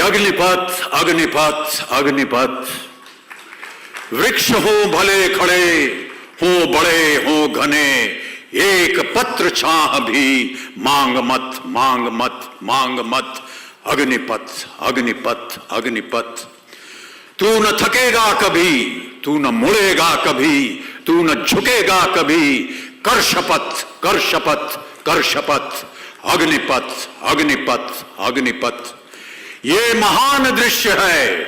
अग्निपथ अग्निपथ अग्निपथ, वृक्ष हो भले खड़े, हो बड़े हो घने, एक पत्र छाह भी मांग मत मांग मत मांग मत। अग्निपथ अग्निपथ अग्निपथ, तू न थकेगा कभी, तू न मुड़ेगा कभी, तू न झुकेगा कभी, कर शपथ कर शपथ कर शपथ। अग्निपथ अग्निपथ अग्निपथ, ये महान दृश्य है,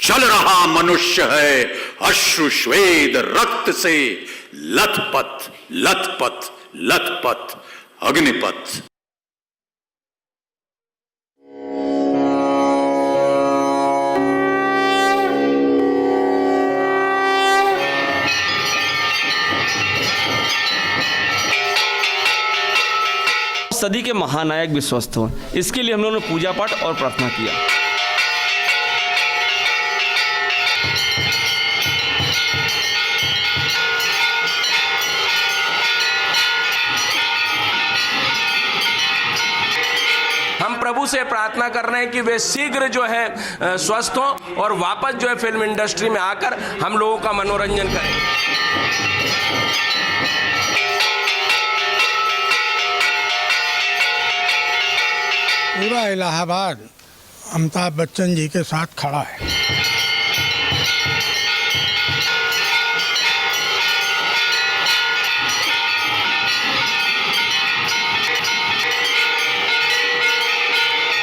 चल रहा मनुष्य है, अश्रु श्वेद रक्त से लथपथ लथपथ लथपथ। अग्निपथ। सदी के महानायक भी स्वस्थ हों, इसके लिए हम लोगों ने पूजा पाठ और प्रार्थना किया। हम प्रभु से प्रार्थना कर रहे हैं कि वे शीघ्र जो है स्वस्थ हों और वापस जो है फिल्म इंडस्ट्री में आकर हम लोगों का मनोरंजन करें। पूरा इलाहाबाद अमिताभ बच्चन जी के साथ खड़ा है।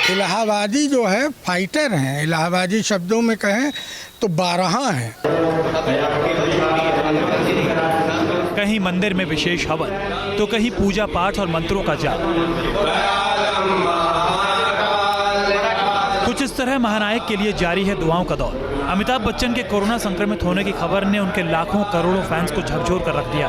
इलाहाबादी जो है फाइटर हैं, इलाहाबादी शब्दों में कहें तो 12 हैं। कहीं मंदिर में विशेष हवन, तो कहीं पूजा पाठ और मंत्रों का जाप। कुछ इस तरह महानायक के लिए जारी है दुआओं का दौर। अमिताभ बच्चन के कोरोना संक्रमित होने की खबर ने उनके लाखों करोड़ों फैंस को झकझोर कर रख दिया।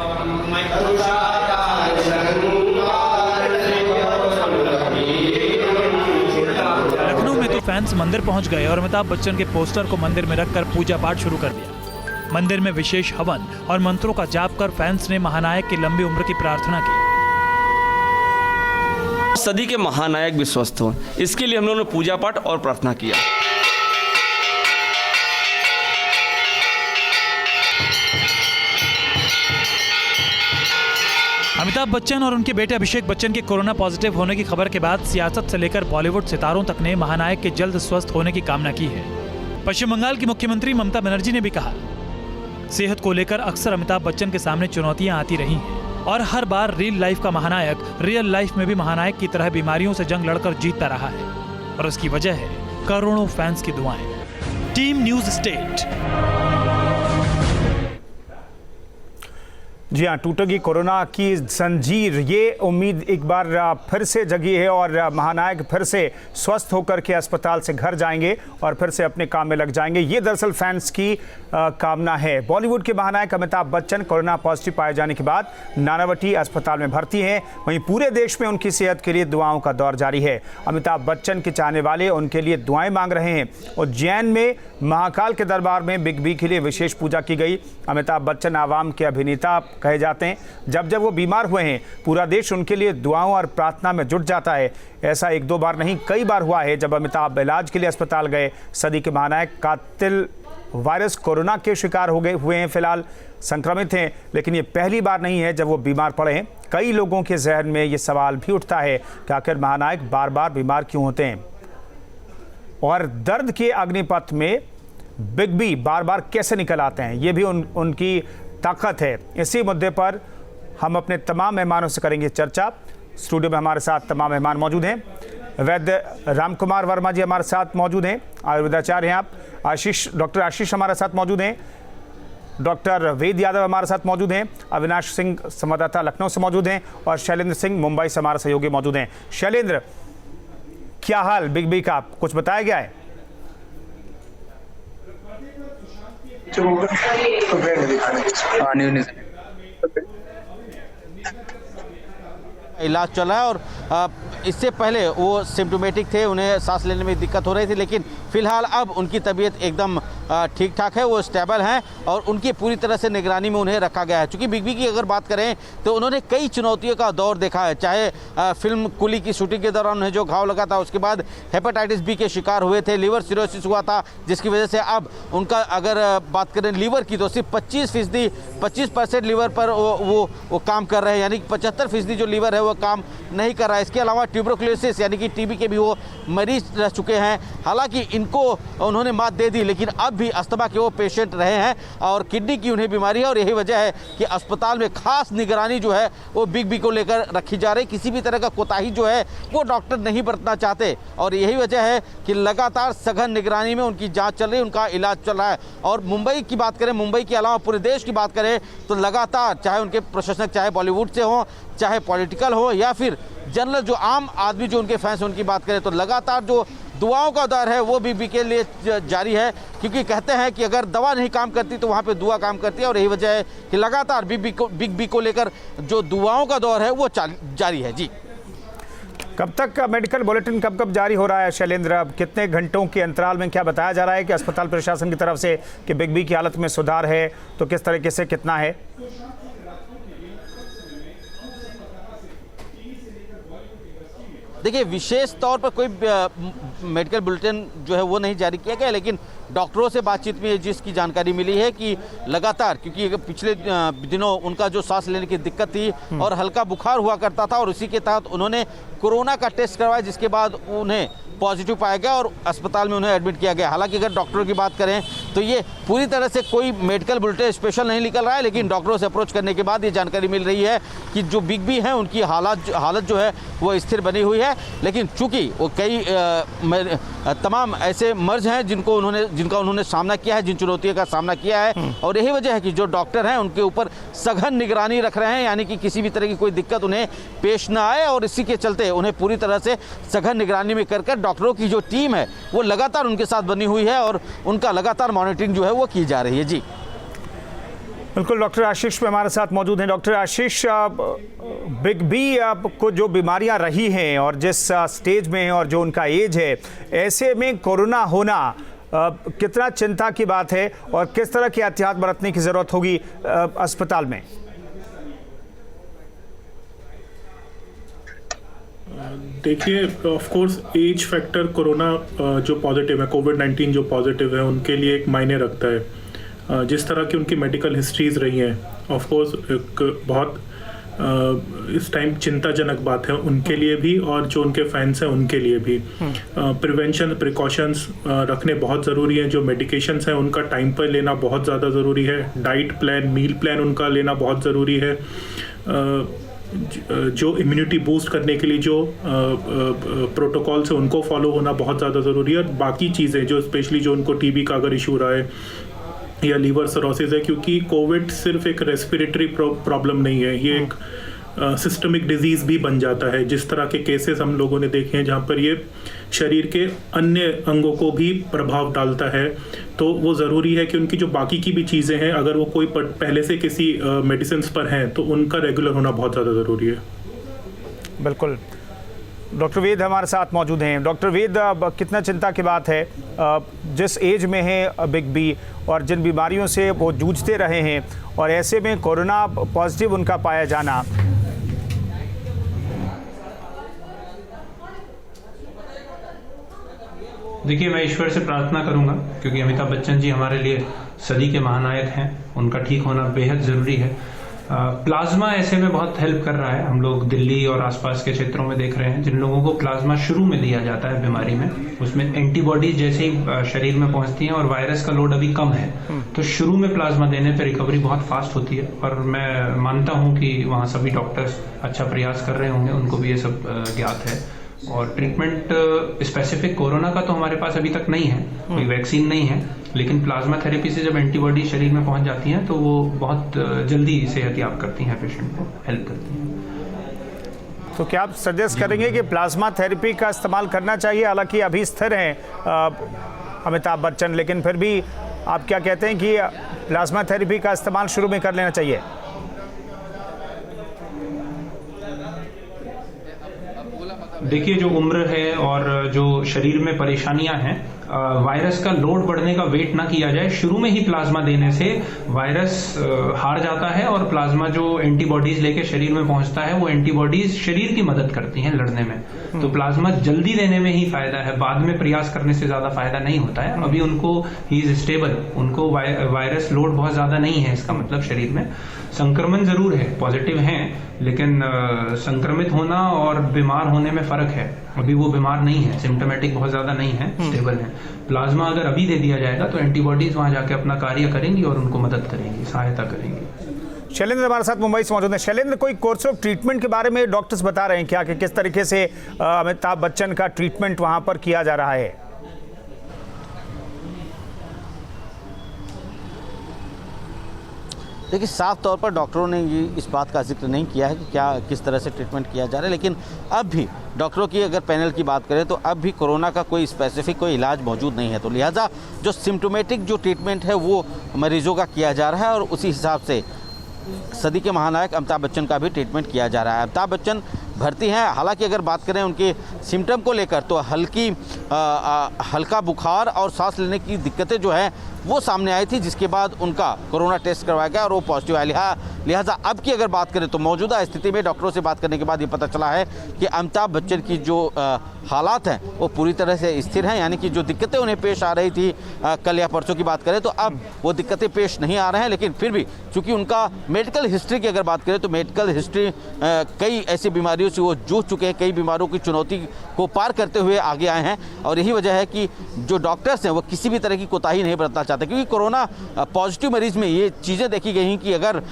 लखनऊ में तो फैंस मंदिर पहुंच गए और अमिताभ बच्चन के पोस्टर को मंदिर में रखकर पूजा पाठ शुरू कर दिया। मंदिर में विशेष हवन और मंत्रों का जाप कर फैंस ने महानायक की लंबी उम्र की प्रार्थना की। सदी के महानायक भी स्वस्थ हों, इसके लिए हम लोगों ने पूजा पाठ और प्रार्थना किया। अमिताभ बच्चन और उनके बेटे अभिषेक बच्चन के कोरोना पॉजिटिव होने की खबर के बाद सियासत से लेकर बॉलीवुड सितारों तक ने महानायक के जल्द स्वस्थ होने की कामना की है। पश्चिम बंगाल की मुख्यमंत्री ममता बनर्जी ने भी कहा, सेहत को लेकर अक्सर अमिताभ बच्चन के सामने चुनौतियां आती रही हैं और हर बार रियल लाइफ का महानायक रियल लाइफ में भी महानायक की तरह बीमारियों से जंग लड़कर जीतता रहा है और उसकी वजह है करोड़ों फैंस की दुआएं। Team news state. जी हाँ, टूटेगी कोरोना की जंजीर, ये उम्मीद एक बार फिर से जगी है और महानायक फिर से स्वस्थ होकर के अस्पताल से घर जाएंगे और फिर से अपने काम में लग जाएंगे। ये दरअसल फैंस की कामना है। बॉलीवुड के महानायक अमिताभ बच्चन कोरोना पॉजिटिव पाए जाने के बाद नानावटी अस्पताल में भर्ती हैं। वहीं पूरे देश में उनकी सेहत के लिए दुआओं का दौर जारी है। अमिताभ बच्चन के चाहने वाले उनके लिए दुआएं मांग रहे हैं। उज्जैन में महाकाल के दरबार में बिग बी के लिए विशेष पूजा की गई। अमिताभ बच्चन आवाम के अभिनेता कहे जाते हैं। जब जब वो बीमार हुए हैं, पूरा देश उनके लिए दुआओं और प्रार्थना में जुट जाता है। ऐसा एक दो बार नहीं, कई बार हुआ है जब अमिताभ इलाज के लिए अस्पताल गए। सदी के महानायक कातिल वायरस कोरोना के शिकार हुए हैं, फिलहाल संक्रमित हैं, लेकिन ये पहली बार नहीं है जब वो बीमार पड़े हैं। कई लोगों के जहन में ये सवाल भी उठता है कि आखिर महानायक बार बार बीमार क्यों होते हैं और दर्द के अग्निपथ में बिग बी बार बार कैसे निकल आते हैं। ये भी उनकी ताकत है। इसी मुद्दे पर हम अपने तमाम मेहमानों से करेंगे चर्चा। स्टूडियो में हमारे साथ तमाम मेहमान मौजूद हैं। वैद्य राम कुमार वर्मा जी हमारे साथ मौजूद हैं, आयुर्वेदाचार्य हैं आप। डॉक्टर आशीष हमारे साथ मौजूद हैं। डॉक्टर वेद यादव हमारे साथ मौजूद हैं। अविनाश सिंह संवाददाता लखनऊ से मौजूद हैं और शैलेंद्र सिंह मुंबई से हमारे सहयोगी मौजूद हैं। शैलेंद्र, क्या हाल बिग बी का, कुछ बताया गया है? इलाज चल रहा है और इससे पहले वो सिम्टोमेटिक थे, उन्हें सांस लेने में दिक्कत हो रही थी, लेकिन फिलहाल अब उनकी तबीयत एकदम ठीक ठाक है, वो स्टेबल हैं और उनकी पूरी तरह से निगरानी में उन्हें रखा गया है। चूँकि बिग बी की अगर बात करें तो उन्होंने कई चुनौतियों का दौर देखा है, चाहे फिल्म कुली की शूटिंग के दौरान उन्हें जो घाव लगा था, उसके बाद हेपेटाइटिस बी के शिकार हुए थे, लिवर सिरोसिस हुआ था, जिसकी वजह से अब उनका अगर बात करें लीवर की तो सिर्फ 25% लीवर पर वो काम कर रहे हैं, यानी कि 75% जो लीवर है वो काम नहीं कर रहा है। इसके अलावा ट्यूबरकुलोसिस यानी कि टीबी के भी वो मरीज रह चुके हैं। हालांकि इनको उन्होंने मात दे दी, लेकिन अब भी अस्थमा के वो पेशेंट रहे हैं और किडनी की उन्हें बीमारी है और यही वजह है कि अस्पताल में खास निगरानी जो है वो बिग बी को लेकर रखी जा रही। किसी भी तरह का कोताही जो है वो डॉक्टर नहीं बरतना चाहते और यही वजह है कि लगातार सघन निगरानी में उनकी जांच चल रही है, उनका इलाज चल रहा है। और मुंबई की बात करें, मुंबई के अलावा पूरे देश की बात करें तो लगातार चाहे उनके प्रशंसक चाहे बॉलीवुड से हों, चाहे पॉलिटिकल हो या फिर जनरल जो आम आदमी जो उनके फैंस उनकी बात करें तो लगातार जो दुआओं का दौर है वो बिग बी के लिए जारी है, क्योंकि कहते हैं कि अगर दवा नहीं काम करती तो वहाँ पे दुआ काम करती है और यही वजह है कि लगातार बिग बी को लेकर जो दुआओं का दौर है वो जारी है। जी, कब तक का मेडिकल बुलेटिन कब जारी हो रहा है शैलेंद्र? अब कितने घंटों के अंतराल में क्या बताया जा रहा है कि अस्पताल प्रशासन की तरफ से कि बिग बी की हालत में सुधार है, तो किस तरीके से कितना है? देखिए, विशेष तौर पर कोई मेडिकल बुलेटिन जो है वो नहीं जारी किया गया, लेकिन डॉक्टरों से बातचीत में जिसकी जानकारी मिली है कि लगातार, क्योंकि पिछले दिनों उनका जो सांस लेने की दिक्कत थी और हल्का बुखार हुआ करता था और उसी के तहत उन्होंने कोरोना का टेस्ट करवाया, जिसके बाद उन्हें पॉजिटिव पाया गया और अस्पताल में उन्हें एडमिट किया गया। हालांकि अगर डॉक्टरों की बात करें तो ये पूरी तरह से कोई मेडिकल बुलेटिन स्पेशल नहीं निकल रहा है, लेकिन डॉक्टरों से अप्रोच करने के बाद ये जानकारी मिल रही है कि जो बिग बी हैं उनकी हालत जो है वो स्थिर बनी हुई है। लेकिन चूंकि वो कई तमाम ऐसे मर्ज हैं जिनका उन्होंने सामना किया है, जिन चुनौतियों का सामना किया है और यही वजह है कि जो डॉक्टर हैं उनके ऊपर सघन निगरानी रख रहे हैं, यानी कि किसी भी तरह की कोई दिक्कत उन्हें पेश ना आए और इसी के चलते उन्हें पूरी तरह से सघन निगरानी में कर डॉक्टरों की जो टीम है वो लगातार उनके साथ बनी हुई है और उनका लगातार मॉनिटरिंग जो है वो की जा रही है। जी बिल्कुल, डॉक्टर आशीष में हमारे साथ मौजूद हैं। डॉक्टर आशीष, बिग बी को जो बीमारियां रही हैं और जिस स्टेज में है और जो उनका एज है, ऐसे में कोरोना होना कितना चिंता की बात है और किस तरह की एहतियात बरतने की ज़रूरत होगी अस्पताल में? देखिए, of course age factor corona जो पॉजिटिव है, कोविड-19 जो पॉजिटिव है उनके लिए एक मायने रखता है। जिस तरह की उनकी मेडिकल हिस्ट्रीज रही हैं, ऑफ कोर्स एक बहुत इस टाइम चिंताजनक बात है उनके लिए भी और जो उनके फैंस हैं उनके लिए भी। प्रिवेंशन प्रिकॉशंस रखने बहुत ज़रूरी है। जो मेडिकेशंस हैं उनका टाइम पर लेना बहुत ज़्यादा ज़रूरी है। डाइट प्लान, मील प्लान उनका लेना बहुत ज़रूरी है। जो इम्यूनिटी बूस्ट करने के लिए जो प्रोटोकॉल्स है उनको फॉलो होना बहुत ज़्यादा ज़रूरी है। और बाकी चीज़ें जो स्पेशली जो उनको टीबी का अगर इशू रहा है या लीवर सिरोसिस है, क्योंकि कोविड सिर्फ एक रेस्पिरेटरी प्रॉब्लम नहीं है, ये एक सिस्टमिक डिजीज़ भी बन जाता है। जिस तरह के केसेस हम लोगों ने देखे हैं जहाँ पर ये शरीर के अन्य अंगों को भी प्रभाव डालता है, तो वो ज़रूरी है कि उनकी जो बाकी की भी चीज़ें हैं, अगर वो कोई पहले से किसी मेडिसिन पर हैं तो उनका रेगुलर होना बहुत ज़्यादा ज़रूरी है। बिल्कुल, डॉक्टर वेद हमारे साथ मौजूद हैं। डॉक्टर वेद, कितना चिंता की बात है जिस एज में है बिग बी और जिन बीमारियों से वो जूझते रहे हैं और ऐसे में कोरोना पॉजिटिव उनका पाया जाना। देखिए, मैं ईश्वर से प्रार्थना करूंगा क्योंकि अमिताभ बच्चन जी हमारे लिए सदी के महानायक हैं, उनका ठीक होना बेहद ज़रूरी है। प्लाज्मा ऐसे में बहुत हेल्प कर रहा है। हम लोग दिल्ली और आसपास के क्षेत्रों में देख रहे हैं जिन लोगों को प्लाज्मा शुरू में दिया जाता है बीमारी में, उसमें एंटीबॉडी जैसे ही शरीर में पहुंचती हैं और वायरस का लोड अभी कम है, तो शुरू में प्लाज्मा देने पर रिकवरी बहुत फास्ट होती है। और मैं मानता हूँ कि वहाँ सभी डॉक्टर्स अच्छा प्रयास कर रहे होंगे, उनको भी ये सब ज्ञात है। और ट्रीटमेंट स्पेसिफिक कोरोना का तो हमारे पास अभी तक नहीं है, कोई वैक्सीन नहीं है, लेकिन प्लाज्मा थेरेपी से जब एंटीबॉडी शरीर में पहुंच जाती हैं तो वो बहुत जल्दी सेहतयाब करती हैं, पेशेंट को हेल्प करती हैं। तो क्या आप सजेस्ट करेंगे कि प्लाज्मा थेरेपी का इस्तेमाल करना चाहिए? हालांकि अभी स्थिर हैं अमिताभ बच्चन, लेकिन फिर भी आप क्या कहते हैं कि प्लाज्मा थेरेपी का इस्तेमाल शुरू में कर लेना चाहिए? देखिए, जो उम्र है और जो शरीर में परेशानियां हैं वायरस का लोड बढ़ने का वेट ना किया जाए। शुरू में ही प्लाज्मा देने से वायरस हार जाता है और प्लाज्मा जो एंटीबॉडीज लेके शरीर में पहुंचता है वो एंटीबॉडीज शरीर की मदद करती हैं लड़ने में। तो प्लाज्मा जल्दी देने में ही फायदा है, बाद में प्रयास करने से ज्यादा फायदा नहीं होता है। अभी उनको ही इज स्टेबल, उनको वायरस लोड बहुत ज्यादा नहीं है, इसका मतलब शरीर में संक्रमण जरूर है, पॉजिटिव हैं, लेकिन संक्रमित होना और बीमार होने में फर्क है। अभी वो बीमार नहीं है, सिम्टोमेटिक बहुत ज्यादा नहीं है, स्टेबल है। प्लाज्मा अगर अभी दे दिया जाएगा तो एंटीबॉडीज वहां जाके अपना कार्य करेंगी और उनको मदद करेंगी, सहायता करेंगी। शैलेंद्र हमारे साथ मुंबई से मौजूद है। शैलेंद्र, कोई कोर्स ऑफ ट्रीटमेंट के बारे में डॉक्टर्स बता रहे हैं क्या कि किस तरीके से अमिताभ बच्चन का ट्रीटमेंट वहां पर किया जा रहा है? देखिए, साफ तौर पर डॉक्टरों ने ये इस बात का जिक्र नहीं किया है कि क्या किस तरह से ट्रीटमेंट किया जा रहा है, लेकिन अब भी डॉक्टरों की अगर पैनल की बात करें तो अब भी कोरोना का कोई स्पेसिफिक कोई इलाज मौजूद नहीं है। तो लिहाजा जो सिम्टोमेटिक जो ट्रीटमेंट है वो मरीजों का किया जा रहा है और उसी हिसाब से सदी के महानायक अमिताभ बच्चन का भी ट्रीटमेंट किया जा रहा है। अमिताभ बच्चन भर्ती हैं। हालांकि अगर बात करें उनके सिम्टम को लेकर तो हल्का बुखार और सांस लेने की दिक्कतें जो है वो सामने आई थी, जिसके बाद उनका कोरोना टेस्ट करवाया गया और वो पॉजिटिव आया। लिहाजा अब की अगर बात करें तो मौजूदा स्थिति में डॉक्टरों से बात करने के बाद ये पता चला है कि अमिताभ बच्चन की जो हालात हैं वो पूरी तरह से स्थिर हैं, यानी कि जो दिक्कतें उन्हें पेश आ रही थी कल या परसों की बात करें तो अब वो दिक्कतें पेश नहीं आ रहे हैं। लेकिन फिर भी चूँकि उनका मेडिकल हिस्ट्री की अगर बात करें तो मेडिकल हिस्ट्री कई ऐसी बीमारियों से वो जूझ चुके हैं, कई बीमारियों की चुनौती को पार करते हुए आगे आए हैं और यही वजह है कि जो डॉक्टर्स हैं वो किसी भी तरह की कोताही नहीं बरतना चाहते, क्योंकि कोरोना पॉजिटिव मरीज में ये चीज़ें देखी गई हैं कि अगर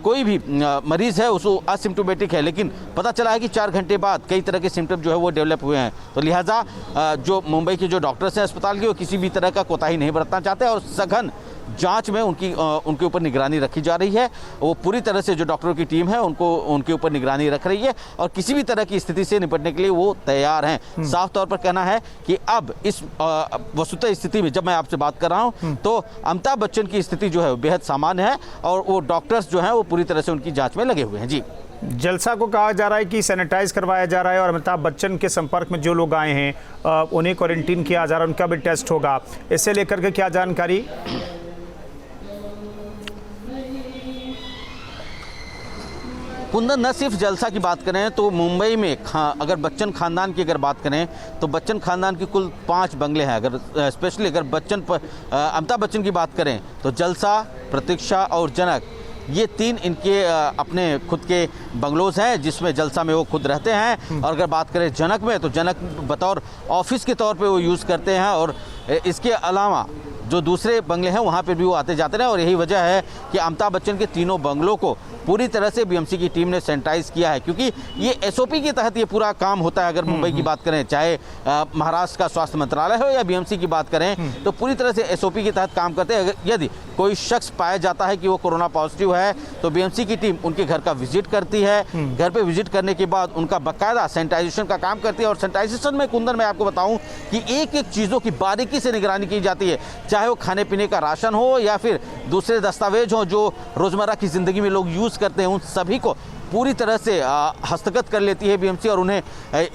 कोई भी मरीज़ है उसको असिम्टोमेटिक है, लेकिन पता चला है कि 4 घंटे बाद कई तरह के सिम्टम जो है वो डेवलप हुए हैं। तो लिहाजा जो मुंबई के जो डॉक्टर्स हैं अस्पताल के वो किसी भी तरह का कोताही नहीं बरतना चाहते और सघन जांच में उनके ऊपर निगरानी रखी जा रही है। वो पूरी तरह से जो डॉक्टरों की टीम है उनके ऊपर निगरानी रख रही है और किसी भी तरह की स्थिति से निपटने के लिए वो तैयार हैं। साफ तौर पर कहना है कि अब इस वस्तुतः स्थिति में जब मैं आपसे बात कर रहा हूं तो अमिताभ बच्चन की स्थिति जो है बेहद सामान्य है और वो डॉक्टर्स जो हैं वो पूरी तरह से उनकी जाँच में लगे हुए हैं। जी, जलसा को कहा जा रहा है कि सैनिटाइज करवाया जा रहा है और अमिताभ बच्चन के संपर्क में जो लोग आए हैं उन्हें क्वारंटीन किया जा रहा है, उनका भी टेस्ट होगा। इससे लेकर के क्या जानकारी? कुंदन, न सिर्फ जलसा की बात करें तो मुंबई में अगर बच्चन खानदान की अगर बात करें तो बच्चन खानदान की कुल 5 बंगले हैं। अगर स्पेशली अगर अमिताभ बच्चन की बात करें तो जलसा, प्रतीक्षा और जनक, ये 3 इनके अपने खुद के बंगलोज हैं जिसमें जलसा में वो खुद रहते हैं। और अगर बात करें जनक में तो जनक बतौर ऑफिस के तौर पे वो यूज़ करते हैं और इसके अलावा जो दूसरे बंगले हैं वहाँ पे भी वो आते जाते रहे और यही वजह है कि अमिताभ बच्चन के तीनों बंगलों को पूरी तरह से बीएमसी की टीम ने सैनिटाइज किया है, क्योंकि ये एसओपी के तहत ये पूरा काम होता है। अगर मुंबई की बात करें, चाहे महाराष्ट्र का स्वास्थ्य मंत्रालय हो या बीएमसी की बात करें तो पूरी तरह से एसओपी के तहत काम करते हैं। यदि कोई शख्स पाया जाता है कि वो कोरोना पॉजिटिव है तो बीएमसी की टीम उनके घर का विजिट करती है। घर पे विजिट करने के बाद उनका बाकायदा सैनिटाइजेशन का काम करती है और सैनिटाइजेशन में कुंदन मैं आपको बताऊं कि एक एक चीज़ों की बारीकी से निगरानी की जाती है, चाहे वो खाने पीने का राशन हो या फिर दूसरे दस्तावेज हो जो रोज़मर्रा की ज़िंदगी में लोग यूज़ करते हैं, उन सभी को पूरी तरह से हस्तगत कर लेती है बीएमसी और उन्हें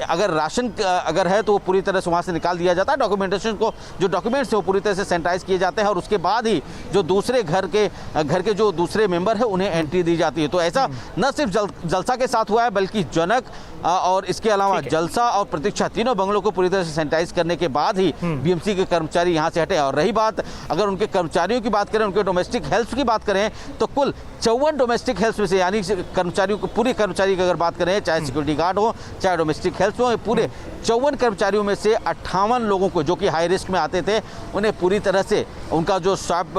अगर राशन अगर है तो वो पूरी तरह से वहाँ से निकाल दिया जाता है। डॉक्यूमेंटेशन को जो डॉक्यूमेंट्स है वो पूरी तरह से सैनिटाइज किए जाते हैं और उसके बाद ही जो दूसरे घर के जो दूसरे मेंबर है उन्हें एंट्री दी जाती है। तो ऐसा न सिर्फ जलसा के साथ हुआ है बल्कि जनक और इसके अलावा जलसा और प्रतीक्षा तीनों बंगलों को पूरी तरह से सैनिटाइज करने के बाद ही बीएमसी के कर्मचारी यहाँ से हटे। और रही बात अगर उनके कर्मचारियों की बात करें, उनके डोमेस्टिक हेल्थ की बात करें तो कुल 54 डोमेस्टिक हेल्थ में से, यानी कर्मचारियों को पूरे कर्मचारी की अगर बात करें, चाहे सिक्योरिटी गार्ड हो चाहे डोमेस्टिक हेल्थ हो, पूरे 54 कर्मचारियों में से 58 लोगों को जो कि हाई रिस्क में आते थे उन्हें पूरी तरह से उनका जो स्वैब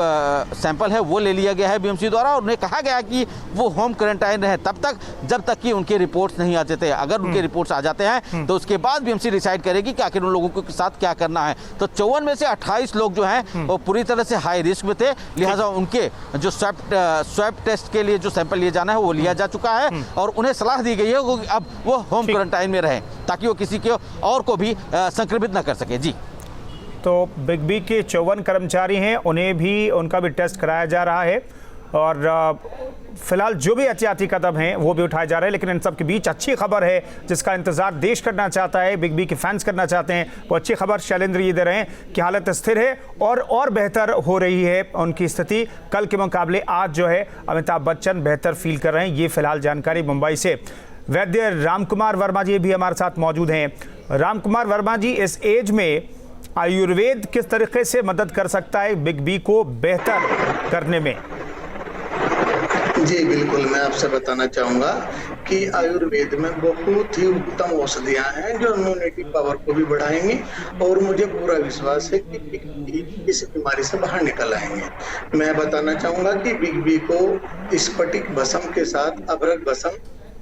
सैंपल है वो ले लिया गया है बीएमसी द्वारा और उन्हें कहा गया कि वो होम क्वारंटाइन रहे तब तक जब तक कि उनके रिपोर्ट्स नहीं आते थे। अगर उनके रिपोर्ट्स आ जाते हैं तो उसके बाद बीएमसी डिसाइड करेगी कि आखिर उन लोगों के साथ क्या करना है। तो 54 में से 28 लोग जो हैं वो पूरी तरह से हाई रिस्क में थे, लिहाजा उनके जो स्वैब टेस्ट के लिए जो सैंपल लिए जाना है वो लिया जा चुका है और उन्हें सलाह दी गई है कि अब वो होम क्वारंटाइन में रहें ताकि वो किसी के और को भी संक्रमित न कर सके। जी, तो बिग बी के 54 कर्मचारी हैं, उन्हें भी उनका भी टेस्ट कराया जा रहा है और फिलहाल जो भी एहतियाती कदम हैं वो भी उठाए जा रहे हैं, लेकिन इन सब के बीच अच्छी खबर है जिसका इंतजार देश करना चाहता है, बिग बी के फैंस करना चाहते हैं। वो अच्छी खबर शैलेंद्र ये दे रहे हैं कि हालत स्थिर है और बेहतर हो रही है उनकी स्थिति। कल के मुकाबले आज जो है अमिताभ बच्चन बेहतर फील कर रहे हैं। ये फिलहाल जानकारी मुंबई से। वैद्य रामकुमार वर्मा जी भी हमारे साथ मौजूद हैं। रामकुमार वर्मा जी, इस एज में आयुर्वेद किस तरीके से मदद कर सकता है बिग बी को बेहतर करने में? जी बिल्कुल, मैं आपसे बताना चाहूंगा कि आयुर्वेद में बहुत ही उत्तम औषधियां हैं जो इम्यूनिटी पावर को भी बढ़ाएंगी और मुझे पूरा विश्वास है कि बिग बी इस बीमारी से बाहर निकल आएंगे। मैं बताना चाहूंगा कि बिग बी को स्फटिक भस्म के साथ अभ्रक भस्म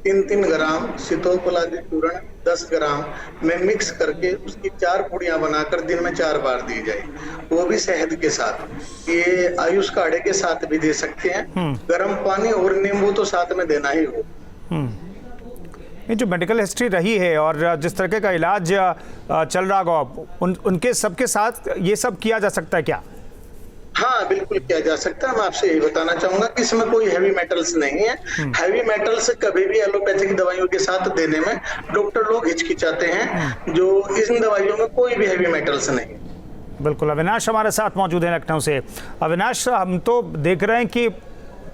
3-3 ग्राम, सीतोपलादी चूर्ण 10 ग्राम में मिक्स करके उसकी 4 पुड़ियां बनाकर दिन में 4 बार दी जाए, वो भी शहद के साथ। ये आयुष काढ़े के साथ भी दे सकते हैं। गर्म पानी और नींबू तो साथ में देना ही हो। ये जो मेडिकल हिस्ट्री रही है और जिस तरह का इलाज चल रहा होगा उनके सबके साथ ये सब किया जा सकता है क्या? हाँ बिल्कुल किया जा सकता है। मैं आपसे यही बताना चाहूंगा कि इसमें कोई हैवी मेटल्स नहीं है। हैवी मेटल्स कभी भी एलोपैथिक दवाइयों के साथ देने में डॉक्टर लोग हिचकिचाते हैं, जो इन दवाइयों में कोई भी हैवी मेटल्स नहीं। बिल्कुल। अविनाश हमारे साथ मौजूद है लखनऊ से। अविनाश, हम तो देख रहे हैं कि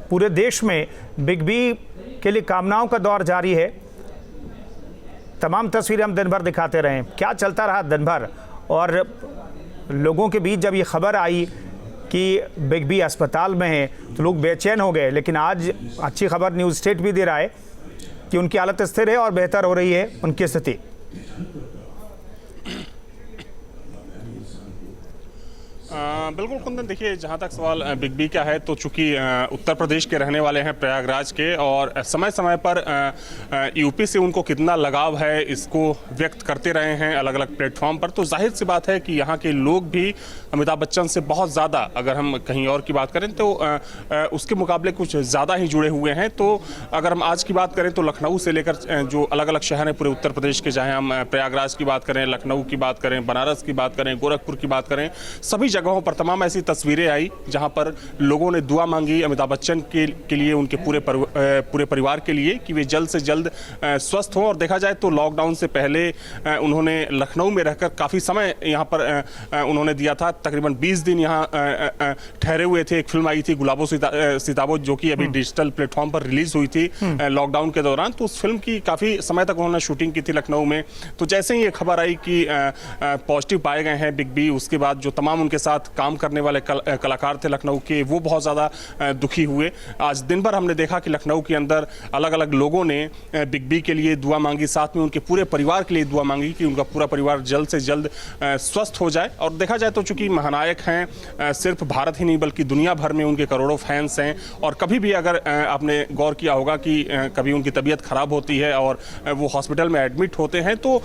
पूरे देश में बिग बी के लिए कामनाओं का दौर जारी है। तमाम तस्वीरें हम दिन भर दिखाते रहे, क्या चलता रहा दिन भर? और लोगों के बीच जब ये खबर आई कि बिग बी अस्पताल में है तो लोग बेचैन हो गए, लेकिन आज अच्छी खबर न्यूज़ स्टेट भी दे रहा है कि उनकी हालत स्थिर है और बेहतर हो रही है उनकी स्थिति। बिल्कुल कुंदन, देखिए जहाँ तक सवाल बिग बी का है तो चूंकि उत्तर प्रदेश के रहने वाले हैं, प्रयागराज के, और समय समय पर यूपी से उनको कितना लगाव है इसको व्यक्त करते रहे हैं अलग अलग प्लेटफॉर्म पर, तो जाहिर सी बात है कि यहाँ के लोग भी अमिताभ बच्चन से बहुत ज़्यादा, अगर हम कहीं और की बात करें तो उसके मुकाबले कुछ ज़्यादा ही जुड़े हुए हैं। तो अगर हम आज की बात करें तो लखनऊ से लेकर जो अलग अलग शहर हैं पूरे उत्तर प्रदेश के, चाहे हम प्रयागराज की बात करें, लखनऊ की बात करें, बनारस की बात करें, गोरखपुर की बात करें, सभी जगहों पर तमाम ऐसी तस्वीरें आई जहां पर लोगों ने दुआ मांगी अमिताभ बच्चन के लिए, उनके पूरे परिवार के लिए, कि वे जल्द से जल्द स्वस्थ हों। और देखा जाए तो लॉकडाउन से पहले उन्होंने लखनऊ में रहकर काफ़ी समय यहां पर उन्होंने दिया था, तकरीबन 20 दिन यहां ठहरे हुए थे। एक फिल्म आई थी गुलाबो सीताबो जो कि अभी डिजिटल प्लेटफॉर्म पर रिलीज हुई थी लॉकडाउन के दौरान, तो उस फिल्म की काफ़ी समय तक उन्होंने शूटिंग की थी लखनऊ में। तो जैसे ही ये खबर आई कि पॉजिटिव पाए गए हैं बिग बी, उसके बाद जो तमाम उनके साथ काम करने वाले कलाकार थे लखनऊ के, वो बहुत ज़्यादा दुखी हुए। आज दिन भर हमने देखा कि लखनऊ के अंदर अलग अलग लोगों ने बिग बी के लिए दुआ मांगी, साथ में उनके पूरे परिवार के लिए दुआ मांगी कि उनका पूरा परिवार जल्द से जल्द स्वस्थ हो जाए। और देखा जाए तो चूंकि महानायक हैं, सिर्फ भारत ही नहीं बल्कि दुनिया भर में उनके करोड़ों फैंस हैं, और कभी भी अगर आपने गौर किया होगा कि कभी उनकी तबीयत खराब होती है और वो हॉस्पिटल में एडमिट होते हैं तो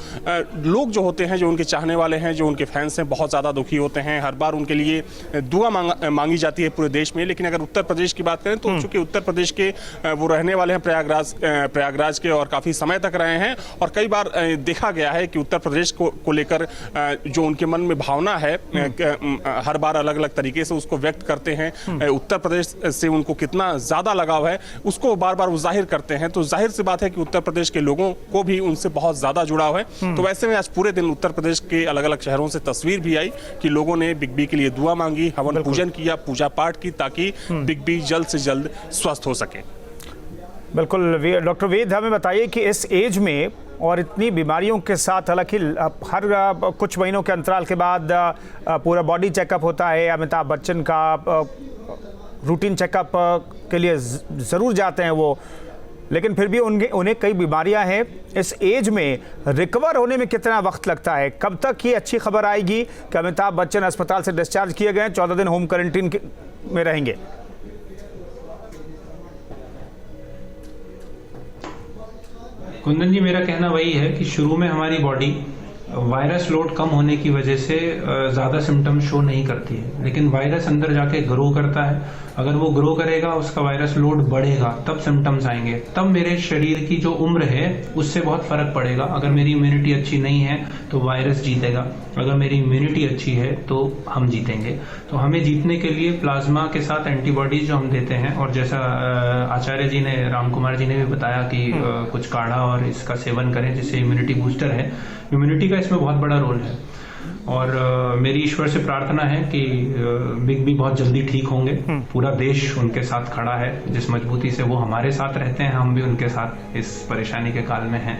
लोग जो होते हैं, जो उनके चाहने वाले हैं, जो उनके फैंस हैं, बहुत ज़्यादा दुखी होते हैं। हर बार उनके लिए दुआ मांगी जाती है पूरे देश में। लेकिन अगर उत्तर प्रदेश की बात करें तो चूंकि उत्तर प्रदेश के वो रहने वाले हैं प्रयागराज के, और काफ़ी समय तक रहे हैं, और कई बार देखा गया है कि उत्तर प्रदेश को लेकर जो उनके मन में भावना है हर बार अलग अलग तरीके से उसको व्यक्त करते हैं। उत्तर प्रदेश से उनको कितना ज़्यादा लगाव है उसको बार बार वो जाहिर करते हैं। तो जाहिर सी बात है कि उत्तर प्रदेश के लोगों को भी उनसे बहुत ज़्यादा जुड़ाव है। तो वैसे में आज पूरे दिन उत्तर प्रदेश के अलग अलग शहरों से तस्वीर भी आई कि लोगों ने बिग बी के लिए दुआ मांगी, हवन पूजन किया, पूजा पाठ की, ताकि बिग बी जल्द से जल्द स्वस्थ हो सके। बिल्कुल। डॉक्टर वेद, हमें बताइए कि इस एज में और इतनी बीमारियों के साथ, हालांकि हर कुछ महीनों के अंतराल के बाद पूरा बॉडी चेकअप होता है, अमिताभ बच्चन का रूटीन चेकअप के लिए ज़रूर जाते हैं वो, लेकिन फिर भी उन्हें कई बीमारियां हैं। इस एज में रिकवर होने में कितना वक्त लगता है? कब तक ये अच्छी खबर आएगी कि अमिताभ बच्चन अस्पताल से डिस्चार्ज किए गए, 14 दिन होम क्वारंटीन में रहेंगे? कुंदन जी, मेरा कहना वही है कि शुरू में हमारी बॉडी वायरस लोड कम होने की वजह से ज़्यादा सिम्टम्स शो नहीं करती है, लेकिन वायरस अंदर जाके ग्रो करता है अगर वो ग्रो करेगा, उसका वायरस लोड बढ़ेगा, तब सिम्टम्स आएंगे, तब मेरे शरीर की जो उम्र है उससे बहुत फर्क पड़ेगा। अगर मेरी इम्यूनिटी अच्छी नहीं है तो वायरस जीतेगा, अगर मेरी इम्यूनिटी अच्छी है तो हम जीतेंगे। तो हमें जीतने के लिए प्लाज्मा के साथ एंटीबॉडीज जो हम देते हैं, और जैसा आचार्य जी ने, राम कुमार जी ने भी बताया कि कुछ काढ़ा और इसका सेवन करें जिससे इम्यूनिटी बूस्टर है। इम्यूनिटी का इसमें बहुत बड़ा रोल है और मेरी ईश्वर से प्रार्थना है कि बिग बी बहुत जल्दी ठीक होंगे। पूरा देश उनके साथ खड़ा है, जिस मजबूती से वो हमारे साथ रहते हैं हम भी उनके साथ इस परेशानी के काल में हैं।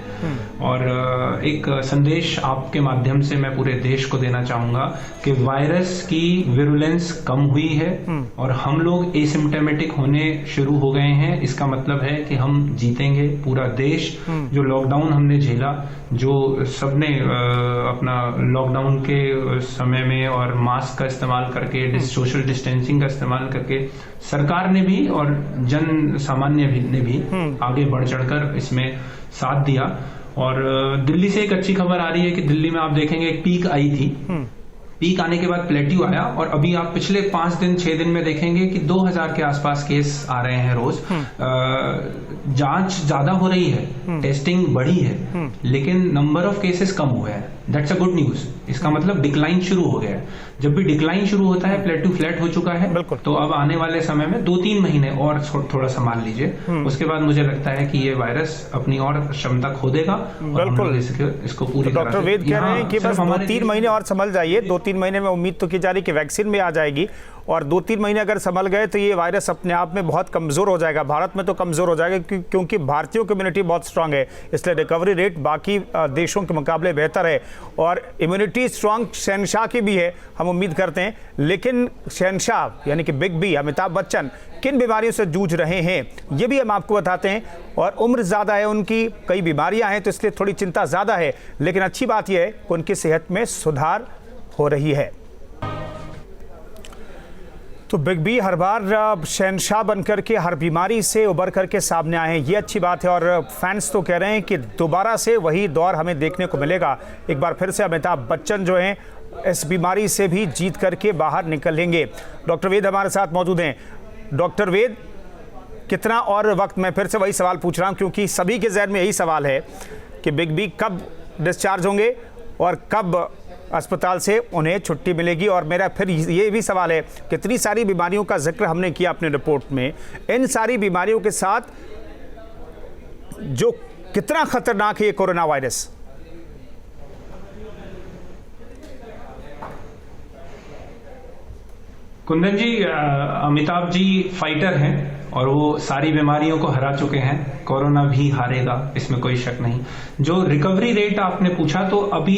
और एक संदेश आपके माध्यम से मैं पूरे देश को देना चाहूंगा कि वायरस की विरुलेंस कम हुई है और हम लोग एसिम्प्टोमेटिक होने शुरू हो गए हैं। इसका मतलब है कि हम जीतेंगे। पूरा देश, जो लॉकडाउन हमने झेला, जो सबने अपना लॉकडाउन के समय में और मास्क का इस्तेमाल करके, सोशल डिस्टेंसिंग का इस्तेमाल करके, सरकार ने भी और जन सामान्य ने भी आगे बढ़ चढ़कर इसमें साथ दिया। और दिल्ली से एक अच्छी खबर आ रही है कि दिल्ली में आप देखेंगे एक पीक आई थी, पीक आने के बाद प्लेट्यू आया और अभी आप पिछले 5 दिन 6 दिन में देखेंगे कि 2000 के आसपास केस आ रहे हैं रोज। जांच ज्यादा हो रही है, टेस्टिंग बढ़ी है, लेकिन नंबर ऑफ केसेस कम हुए हैं। That's a good news. इसका मतलब डिक्लाइन शुरू हो गया है। जब भी डिक्लाइन शुरू होता है, प्लेट्यू फ्लैट हो चुका है, तो अब आने वाले समय में 2-3 महीने और थोड़ा संभाल लीजिए, उसके बाद मुझे लगता है कि ये वायरस अपनी और क्षमता खो देगा। बिल्कुल, इसको पूरी डॉक्टर वेद कह रहे हैं कि बस 2-3 महीने और संभल जाइए। 2-3 महीने में उम्मीद तो की जा रही कि वैक्सीन भी आ जाएगी और 2-3 महीने अगर संभल गए तो ये वायरस अपने आप में बहुत कमजोर हो जाएगा। भारत में तो कमजोर हो जाएगा क्योंकि भारतीयों की इम्यूनिटी बहुत स्ट्रांग है, इसलिए रिकवरी रेट बाकी देशों के मुकाबले बेहतर है और इम्यूनिटी स्ट्रांग शहनशाह की भी है, हम उम्मीद करते हैं। लेकिन शहनशाह यानी कि बिग बी अमिताभ बच्चन किन बीमारियों से जूझ रहे हैं ये भी हम आपको बताते हैं। और उम्र ज़्यादा है उनकी, कई बीमारियां हैं तो इसलिए थोड़ी चिंता ज़्यादा है, लेकिन अच्छी बात यह है कि उनकी सेहत में सुधार हो रही है। तो बिग बी हर बार शहनशाह बनकर के हर बीमारी से उबर करके सामने आए हैं, ये अच्छी बात है। और फैंस तो कह रहे हैं कि दोबारा से वही दौर हमें देखने को मिलेगा। एक बार फिर से अमिताभ बच्चन जो हैं इस बीमारी से भी जीत करके बाहर निकलेंगे। डॉक्टर वेद हमारे साथ मौजूद हैं। डॉक्टर वेद, कितना और वक्त, मैं फिर से वही सवाल पूछ रहा हूँ क्योंकि सभी के जहन में यही सवाल है कि बिग बी कब डिस्चार्ज होंगे और कब अस्पताल से उन्हें छुट्टी मिलेगी। और मेरा फिर ये भी सवाल है, कितनी सारी बीमारियों का जिक्र हमने किया अपने रिपोर्ट में, इन सारी बीमारियों के साथ जो कितना खतरनाक है ये कोरोना वायरस। कुंदन जी, अमिताभ जी फाइटर हैं और वो सारी बीमारियों को हरा चुके हैं। कोरोना भी हारेगा, इसमें कोई शक नहीं। जो रिकवरी रेट आपने पूछा, तो अभी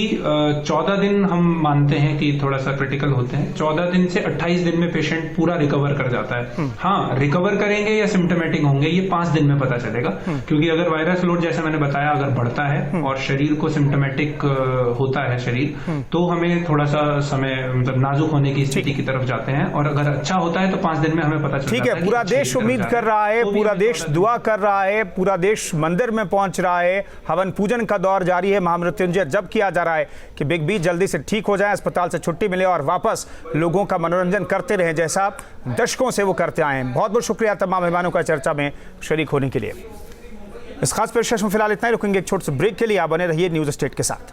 14 दिन हम मानते हैं कि थोड़ा सा क्रिटिकल होते हैं। 14 दिन से 28 दिन में पेशेंट पूरा रिकवर कर जाता है। हाँ, रिकवर करेंगे या सिम्टोमेटिक होंगे ये 5 दिन में पता चलेगा, क्योंकि अगर वायरस लोड जैसे मैंने बताया अगर बढ़ता है और शरीर को सिम्टोमेटिक होता है शरीर, तो हमें थोड़ा सा समय, मतलब नाजुक होने की स्थिति की तरफ जाते हैं। और अगर अच्छा होता है तो 5 दिन में हमें पता चलता है। ठीक है, पूरा देश उम्मीद कर रहा है, पूरा देश दुआ कर रहा है, पूरा देश मंदिर में पहुंच रहा है, हवन पूजन का दौर जारी है, महामृत्युंजय जप किया जा रहा है कि बिग बी जल्दी से ठीक हो जाए, अस्पताल से छुट्टी मिले और वापस लोगों का मनोरंजन करते रहे जैसा दशकों से वो करते आए हैं। बहुत बहुत शुक्रिया तमाम मेहमानों का चर्चा में शरीक होने के लिए। इस खास पेशकश में फिलहाल इतना ही, रुकेंगे एक छोटे से ब्रेक के लिए। आप बने रहिए न्यूज़ स्टेट के साथ।